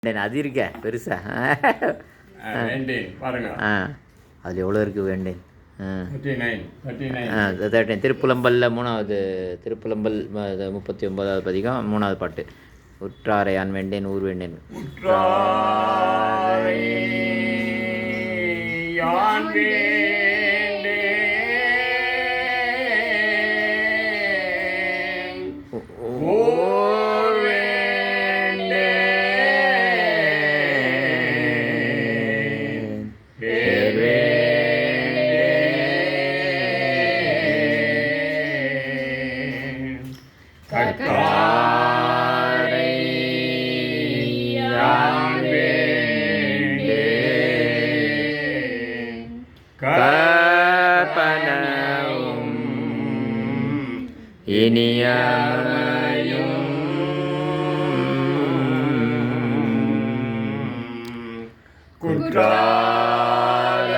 அது இருக்க பெருசா பாருங்க. அதில் எவ்வளோ இருக்குது வேண்டேன். 39 திருப்புலம்பல்ல 3வது திருப்புலம்பல் 39வது பதிகம் 3வது பாட்டு. உற்றாரை யான் வேண்டேன் ஊர் வேண்டேன். உற்றாரை யான் வேண்டேன் ஊர் வேண்டேன் பேர் வேண்டேன் கற்றாரை யான் வேண்டேன் கற்பனவும் இனியமையும் குற்றால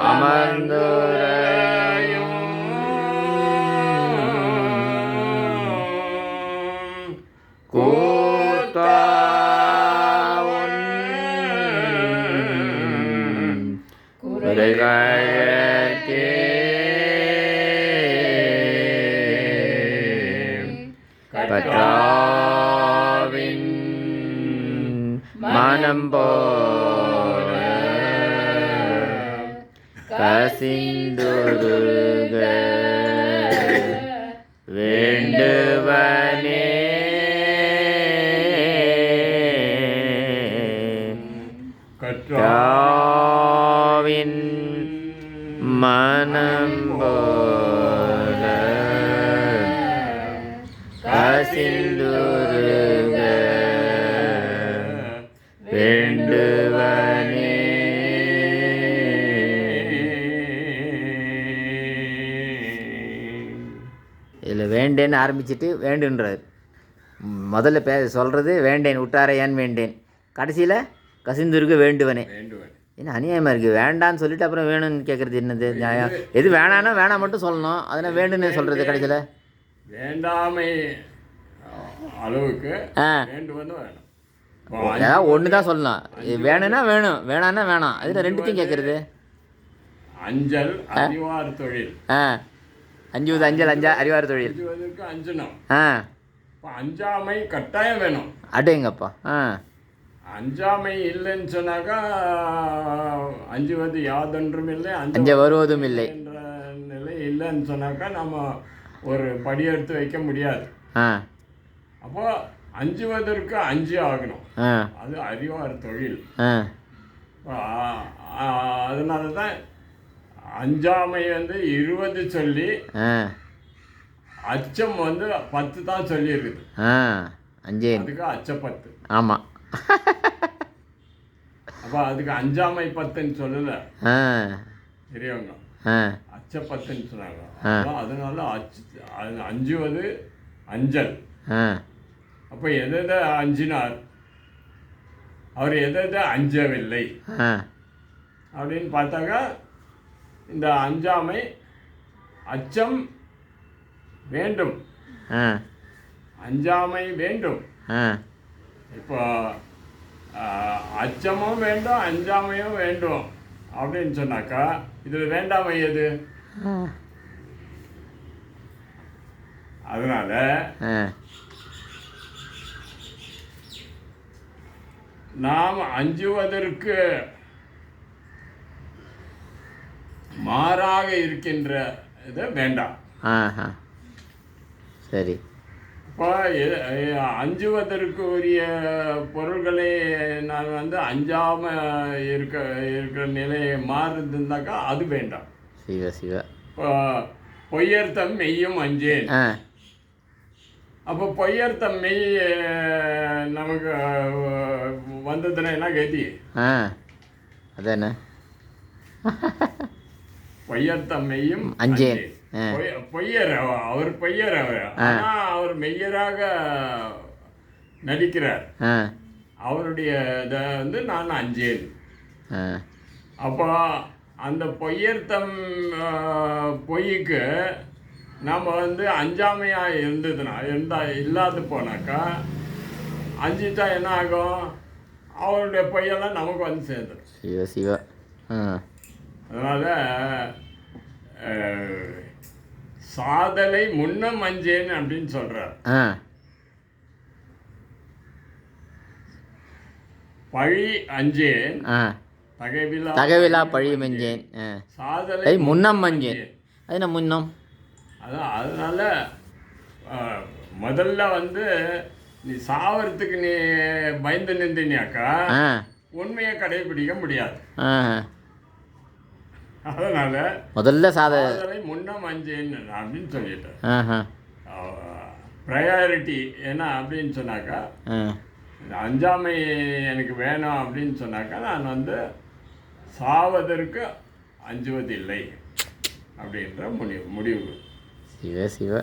அமர்ந்துரையும் கூத்தாவுன் குறைகழற்கே கற்றாவின் மனம் போல கசிந்துருக வேண்டுவனே கற்றாவின் மனம் போல கசிந்துருக வேண்டுவனே. இதில் வேண்டேன்னு ஆரம்பிச்சுட்டு வேண்டுன்றார். முதல்ல சொல்கிறது வேண்டேன் உற்றாரை ஏன் வேண்டேன், கடைசியில் கசிந்துருக வேண்டுவனே. என்ன அநியாயமாக இருக்குது, வேண்டான்னு சொல்லிட்டு அப்புறம் வேணும்னு கேட்குறது என்னது நியாயம்? எது வேணான்னா வேணாம் மட்டும் சொல்லணும், அதனால் வேண்டுன்னு சொல்கிறது கடைசியில் வேண்டாமை அளவுக்கு வேண்டுவது வேணும். ஏதாவது ஒன்று தான் சொல்லணும், வேணும்னா வேணும், வேணான்னா வேணாம், அதில் ரெண்டுத்தையும் கேட்குறது. அஞ்சல் அறிவார் தொழில். அஞ்சுவது அஞ்சல் அறிவார் தொழில். அஞ்சுவதற்கு அஞ்சணும். அஞ்சாமை கட்டாயம் வேணும். அடேங்கப்பா. அஞ்சாமை இல்லைன்னு சொன்னாக்கா அஞ்சுவது யாதொன்றும் இல்லை, அஞ்ச வருவதும் இல்லை என்ற நிலை இல்லைன்னு சொன்னாக்கா நம்ம ஒரு படி எடுத்து வைக்க முடியாது. அப்போ அஞ்சுவதற்கு அஞ்சு ஆகணும், அது அறிவார் தொழில். அதனால தான் அஞ்சாமை 20 சொல்லி அச்சம் 10 தான் சொல்லி இருக்குது. அதுக்கு அச்ச 10. ஆமாம். அப்போ அதுக்கு அஞ்சாமை 10ன்னு சொல்லல பெரியவங்க, அச்ச 10ன்னு சொன்னாங்க. அதனால அஞ்சுவது அஞ்சல். அப்போ எதை அஞ்சினார், அவர் எதை அஞ்சவில்லை அப்படின்னு பார்த்தாக்கா இந்த அஞ்சாமை அச்சம் வேண்டும், அஞ்சாமை வேண்டும். இப்போ அச்சமும் வேண்டும் அஞ்சாமையும் வேண்டும் அப்படின்னு சொன்னாக்கா இதில் வேண்டாமை எது? அதனால நாம் அஞ்சுவதற்கு மாறாக இருக்கின்ற இது வேண்டாம். சரி. இப்போ அஞ்சுவதற்கு உரிய பொருள்களை நான் அஞ்சாமல் இருக்கிற நிலையை மாறுதுன்னாக்கா அது வேண்டாம். இப்போ பொய்யர்த்தம் மெய்யும் அஞ்சேன். அப்போ பொய்யர்த்தம் மெய் நமக்கு வந்ததுன்னா என்ன கதி? அதானே பொய்யர்த்தம் மெய்யும் அஞ்சேன். பொய்யர், அவர் பொய்யர். ஆனால் அவர் மெய்யராக நடிக்கிறார். அவருடைய இதை நான் அஞ்சேன். அப்போ அந்த பொய்யர்த்தம் பொய்க்கு நாம் அஞ்சாமையாக இல்லாது போனாக்கா அஞ்சிட்டா என்ன ஆகும்? அவருடைய பொய்யெல்லாம் நமக்கு வந்து சேர்ந்துடும். சிவ சிவ. அதனால் சாதலை முன்னம் அஞ்சேன் அப்படின்னு சொல்கிறார். பழி அஞ்சேன் தகவிலா பழி மெஞ்சேன். சாதலை முன்னம் மஞ்சேன். அது என்ன முன்னம்? அதான் அதனால் முதல்ல வந்து நீ சாவறதுக்கு நீ பயந்து நின்றினாக்கா உண்மையை கடைபிடிக்க முடியாது. அதனால முதல்ல சாதனை முன்னம் அஞ்சேன்னு அப்படின்னு சொல்லிட்டேன். ப்ரையாரிட்டி என்ன அப்படின்னு சொன்னாக்கா, அஞ்சாமை எனக்கு வேணும் அப்படின்னு சொன்னாக்கா நான் வந்து சாவதற்கு அஞ்சுவதில்லை அப்படின்ற முடிவு. சிவ சிவ.